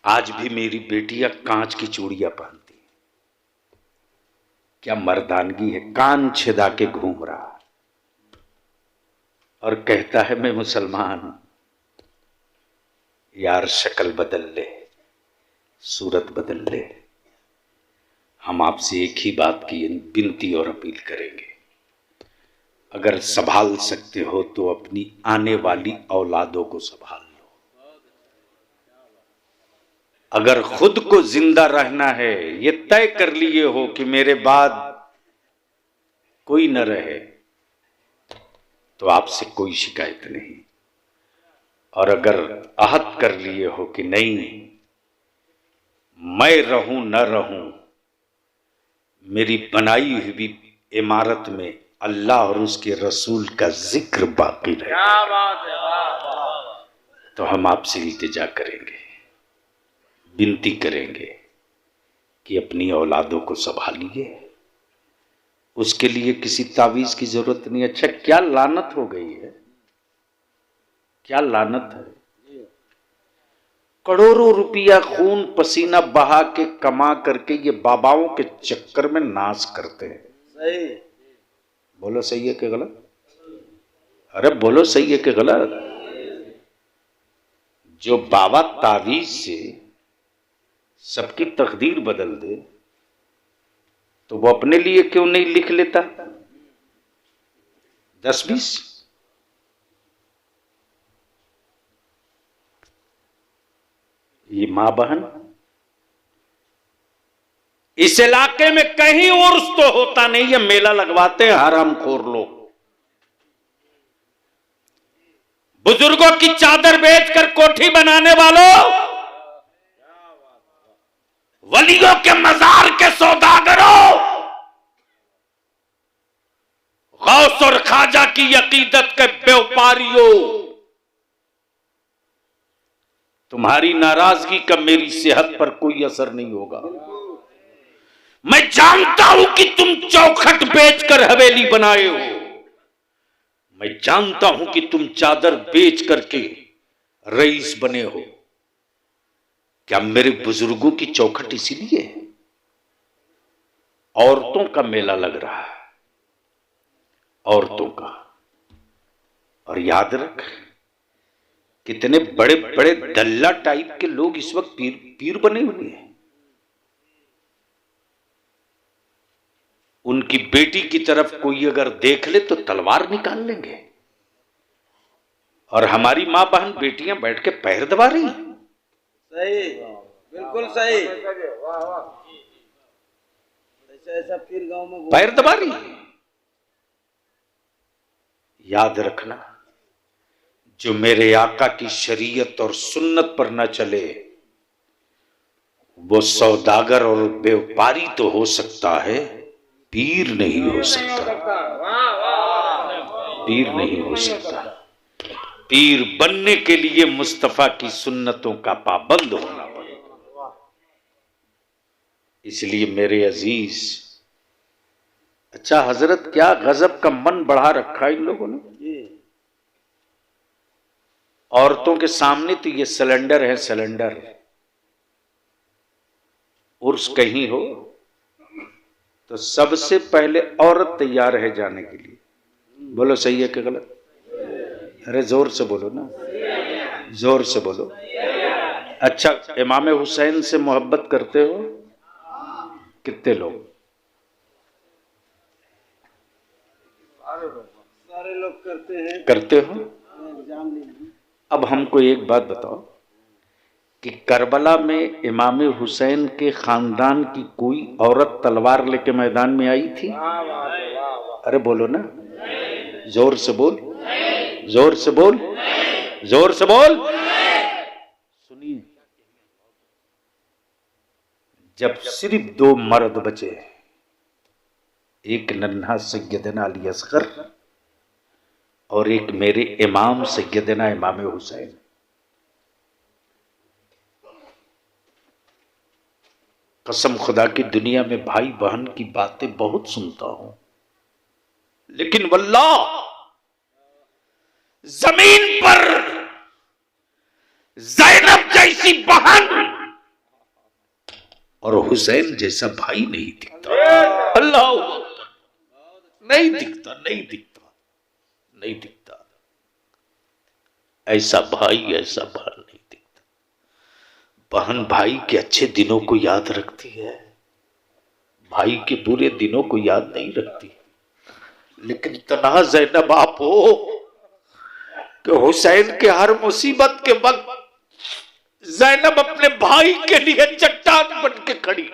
आज भी मेरी बेटियां कांच की चूड़ियां पहनती हैं। क्या मर्दानगी है। कान छिदा के घूम रहा और कहता है मैं मुसलमान हूं। यार शक्ल बदल ले, सूरत बदल ले। हम आपसे एक ही बात की विनती और अपील करेंगे, अगर संभाल सकते हो तो अपनी आने वाली औलादों को संभाल लो। अगर खुद को जिंदा रहना है, ये तय कर लिए हो कि मेरे बाद कोई न रहे, तो आपसे कोई शिकायत नहीं। और अगर अहद कर लिए हो कि नहीं मैं रहूं न रहूं, मेरी बनाई हुई इमारत में अल्लाह और उसके रसूल का जिक्र बाकी रहे, तो हम आपसे इल्तिजा करेंगे, विनती करेंगे कि अपनी औलादों को संभालिए। उसके लिए किसी तावीज की जरूरत नहीं। अच्छा क्या लानत हो गई है, क्या लानत है। करोड़ों रुपया खून पसीना बहा के कमा करके ये बाबाओं के चक्कर में नाश करते हैं। सही बोलो सही है कि गलत? अरे बोलो सही है कि गलत? जो बाबा तावीज से सबकी तकदीर बदल दे तो वो अपने लिए क्यों नहीं लिख लेता 10-20? ये मां बहन, इस इलाके में कहीं उर्स तो होता नहीं, ये मेला लगवाते हैं हरामखोर लोग। बुजुर्गों की चादर बेचकर कोठी बनाने वालों, वलियों के मजार के सौदागरों, गौस और ख्वाजा की अकीदत के व्यापारियों, तुम्हारी नाराजगी का मेरी सेहत पर कोई असर नहीं होगा। मैं जानता हूं कि तुम चौखट बेचकर हवेली बनाए हो, मैं जानता हूं कि तुम चादर बेच करके रईस बने हो। क्या मेरे बुजुर्गों की चौखट इसीलिए है? औरतों का मेला लग रहा है, औरतों का। और याद रख, कितने बड़े बड़े दल्ला टाइप के लोग इस वक्त पीर बने हुए हैं। उनकी बेटी की तरफ कोई अगर देख ले तो तलवार निकाल लेंगे, और हमारी मां बहन बेटियां बैठ के पैर दबा रही हैं। सही, बिल्कुल सही। ऐसा फिर गांव में पैर दबा रही है। याद रखना, जो मेरे आका की शरीयत और सुन्नत पर न चले वो सौदागर और व्यापारी तो हो सकता है, पीर नहीं हो सकता, पीर नहीं हो सकता। पीर बनने के लिए मुस्तफा की सुन्नतों का पाबंद होना पड़ेगा। इसलिए मेरे अजीज, अच्छा हजरत क्या गजब का मन बढ़ा रखा है इन लोगों ने। औरतों के सामने तो ये सिलेंडर है, सिलेंडर। उर्स कहीं हो तो सबसे पहले औरत तैयार है जाने के लिए। बोलो सही है कि गलत? अरे जोर से बोलो ना, जोर से बोलो। अच्छा, इमाम हुसैन से मोहब्बत करते हो कितने लोग? सारे लोग करते हो। अब हमको एक बात बताओ कि करबला में इमाम हुसैन के खानदान की कोई औरत तलवार लेके मैदान में आई थी? अरे बोलो ना, जोर से बोल, जोर से बोल, जोर से बोल। सुनिए, जब सिर्फ दो मर्द बचे, एक नन्हा सैयदना अली असगर और एक मेरे इमाम सैयदना इमाम हुसैन, कसम खुदा की दुनिया में भाई बहन की बातें बहुत सुनता हूं, लेकिन वल्लाह जमीन पर ज़ैनब जैसी बहन और हुसैन जैसा भाई नहीं दिखता। अल्लाह नहीं दिखता, नहीं दिखता, नहीं दिखता। ऐसा भाई, ऐसा बहन नहीं दिखता। बहन भाई के अच्छे दिनों को याद रखती है, भाई के बुरे दिनों को याद नहीं रखती। लेकिन तन्हा ज़ैनब आप हो कि हुसैन के हर मुसीबत के वक्त ज़ैनब अपने भाई के लिए चट्टान बन के खड़ी।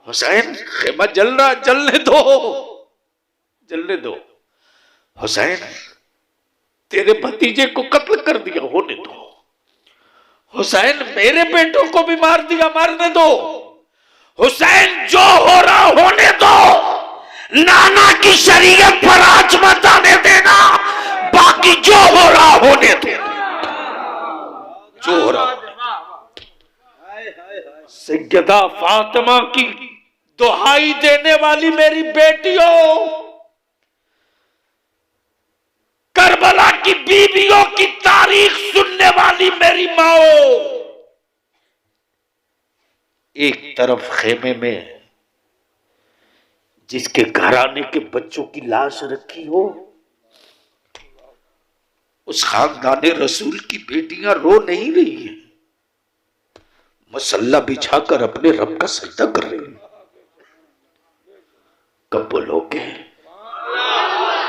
हुसैन खेमा जल रहा, जलने दो, जलने दो। हुसैन तेरे भतीजे को कत्ल कर दिया, होने दो। हुसैन मेरे बेटों को भी मार दिया, मारने दो। हुसैन जो हो रहा होने दो, नाना की शरीयत पर आज मत आने देना, बाकी जो हो रहा होने दो, जो हो रहा। सैयदा फातिमा की दुहाई देने वाली मेरी बेटियों, करबला की बीवियों की तारीख सुनने वाली मेरी माओ, एक तरफ खेमे में जिसके घराने के बच्चों की लाश रखी हो, उस खानदाने रसूल की बेटियां रो नहीं रही हैं, मसल्ला बिछाकर अपने रब का सजदा कर रही हैं। कब बोलोगे?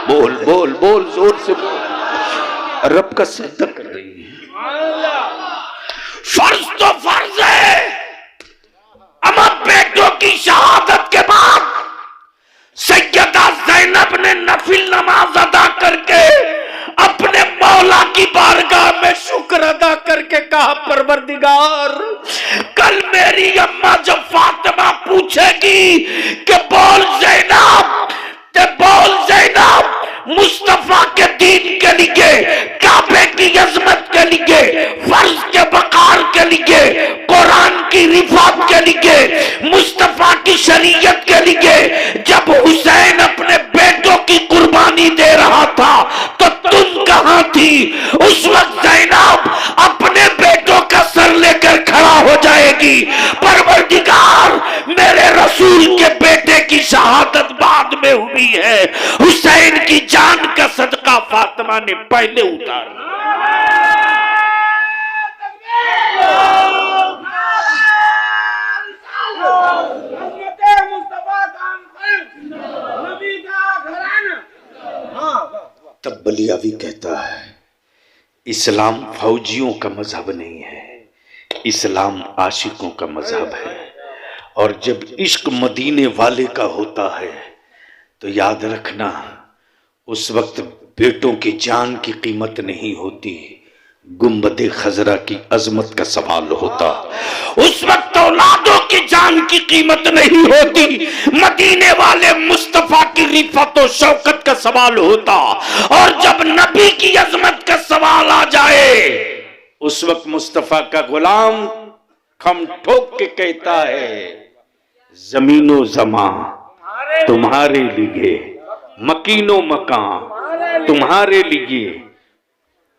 बोल बोल बोल, जोर से बोल। रब का सजदा कर रही है। फर्ज तो फर्ज है, अमर बेटों की शहादत के बाद सैयदा ज़ैनब ने नफिल नमाज अदा करके अपने मौला की बारगाह में शुक्र अदा करके कहा, परवरदिगार, कल मेरी अम्मा जब फातिमा पूछेगी कि बोल ज़ैनब, ते बोल ज़ैनब, मुस्तफा के दीन के लिए, काबे की अजमत के लिए, फर्ज के बकार के लिए, कुरान की रिफात के लिए, मुस्तफा की शरीयत के लिए जब हुसैन अपने बेटों की कुर्बानी दे रहा था तो तुम कहां थी? उस वक्त ज़ैनब अपने बेटों का सर लेकर खड़ा हो जाएगी, परवरदिगार मेरे रसूल के बेटे की शहादत बाद में हुई है, हुसैन की जान का सदका फातिमा ने पहले उतारा। तब बलियावी कहता है, इस्लाम फौजियों का मजहब नहीं है, इस्लाम आशिकों का मजहब है। और जब इश्क मदीने वाले का होता है तो याद रखना, उस वक्त बेटों की जान की कीमत नहीं होती, गुंबदे खजरा की अजमत का सवाल होता। उस वक्त औलादों की जान की कीमत नहीं होती, मदीने वाले मुस्तफा की रिफत और शौकत का सवाल होता। और जब नबी की अजमत का सवाल आ जाए, उस वक्त मुस्तफा का गुलाम खम ठोक के कहता है, जमीनो जमा तुम्हारे लिए, मकीनो मकान तुम्हारे लिए,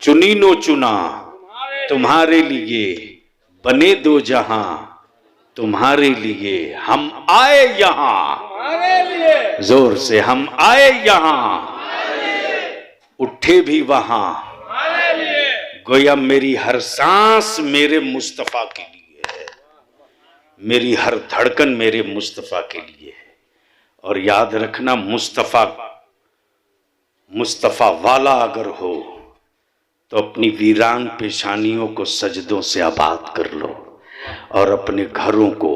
चुनीनो चुना तुम्हारे लिए, बने दो जहां तुम्हारे लिए हम आए यहां, हमारे लिए जोर से हम आए यहां, उठे भी वहां, हमारे लिए गोया मेरी हर सांस मेरे मुस्तफा के लिए है, मेरी हर धड़कन मेरे मुस्तफा के लिए है। और याद रखना, मुस्तफा वाला अगर हो तो अपनी वीरान पेशानियों को सजदों से आबाद कर लो और अपने घरों को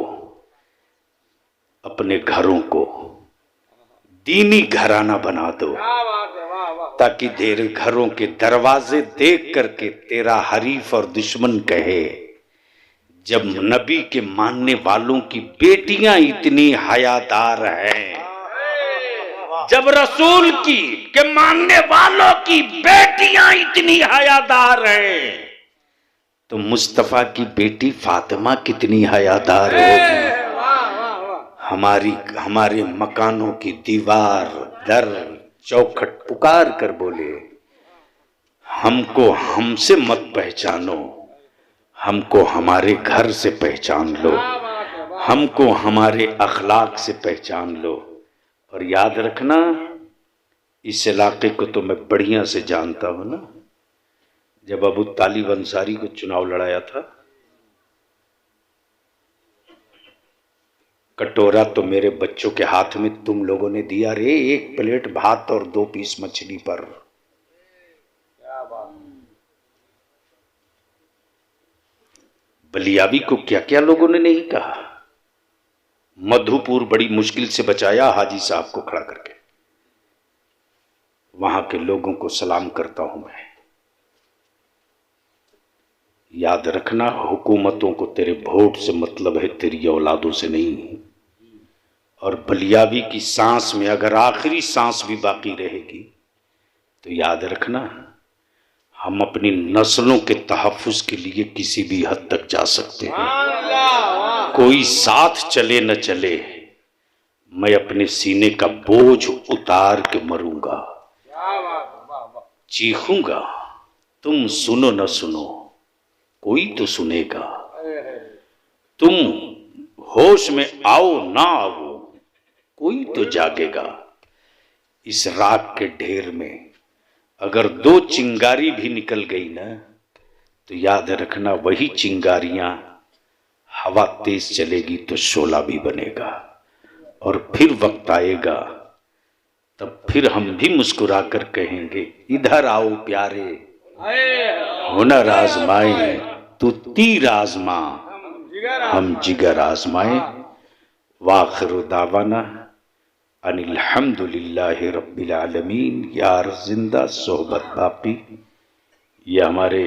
दीनी घराना बना दो, क्या बात है, वाह वाह। ताकि तेरे घरों के दरवाजे देख करके तेरा हरीफ और दुश्मन कहे, जब नबी के मानने वालों की बेटियां इतनी हयादार हैं, जब रसूल के मानने वालों की बेटियां इतनी हयादार हैं, तो मुस्तफा की बेटी फातिमा कितनी हयादार होगी। वाह वाह वाह। हमारे मकानों की दीवार, दर, चौखट पुकार कर बोले, हमको हमसे मत पहचानो, हमको हमारे घर से पहचान लो, हमको हमारे अखलाक से पहचान लो। और याद रखना, इस इलाके को तो मैं बढ़िया से जानता हूं ना। जब अबू तालिब अंसारी को चुनाव लड़ाया था, कटोरा तो मेरे बच्चों के हाथ में तुम लोगों ने दिया रे, 1 प्लेट भात और 2 पीस मछली पर। बलियावी को क्या क्या लोगों ने नहीं कहा। मधुपुर बड़ी मुश्किल से बचाया हाजी साहब को खड़ा करके। वहां के लोगों को सलाम करता हूं मैं। याद रखना, हुकूमतों को तेरे वोट से मतलब है, तेरी औलादों से नहीं। और बलियावी की सांस में अगर आखिरी सांस भी बाकी रहेगी तो याद रखना, हम अपनी नस्लों के तहफ्फुज़ के लिए किसी भी हद तक जा सकते हैं। कोई साथ चले न चले, मैं अपने सीने का बोझ उतार के मरूंगा, चीखूंगा, तुम सुनो न सुनो, कोई तो सुनेगा। तुम होश में आओ ना आओ, कोई तो जागेगा। इस राख के ढेर में अगर 2 चिंगारी भी निकल गई ना, तो याद रखना, वही चिंगारियां हवा तेज चलेगी तो शोला भी बनेगा। और फिर वक्त आएगा, तब फिर हम भी मुस्कुरा कर कहेंगे, इधर आओ प्यारे, हुनर आजमाए, तू तीर आजमा, हम जिगर आजमाए। वाखिरु दावाना अनिल हम्दुलिल्लाहि रब्बिल आलमीन। यार जिंदा सोहबत बाकी। ये हमारे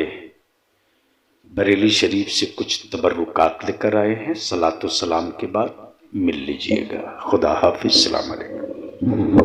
बरेली शरीफ से कुछ तबर्रुकात लेकर आए हैं। सलातो सलाम के बाद मिल लीजिएगा। खुदा हाफिज। अस्सलाम वालेकुम।